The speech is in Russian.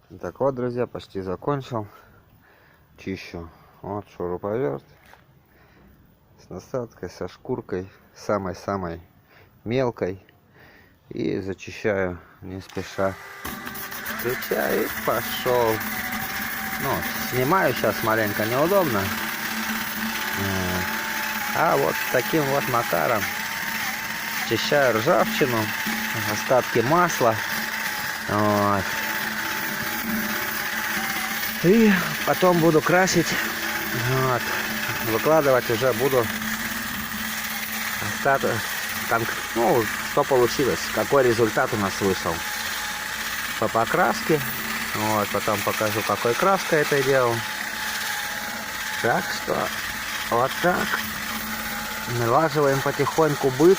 Так вот, друзья, почти закончил. Чищу. Вот шуруповерт с насадкой, со шкуркой, самой-самой мелкой. И зачищаю не спеша. Включаю и пошел. Ну, снимаю сейчас маленько неудобно. А вот таким вот макаром чищаю ржавчину, остатки масла. Вот. И потом буду красить. Вот. Выкладывать уже буду остаток. Ну, что получилось, какой результат у нас вышел по покраске. Вот, потом покажу, какой краской это делал. Так что вот так налаживаем потихоньку быт.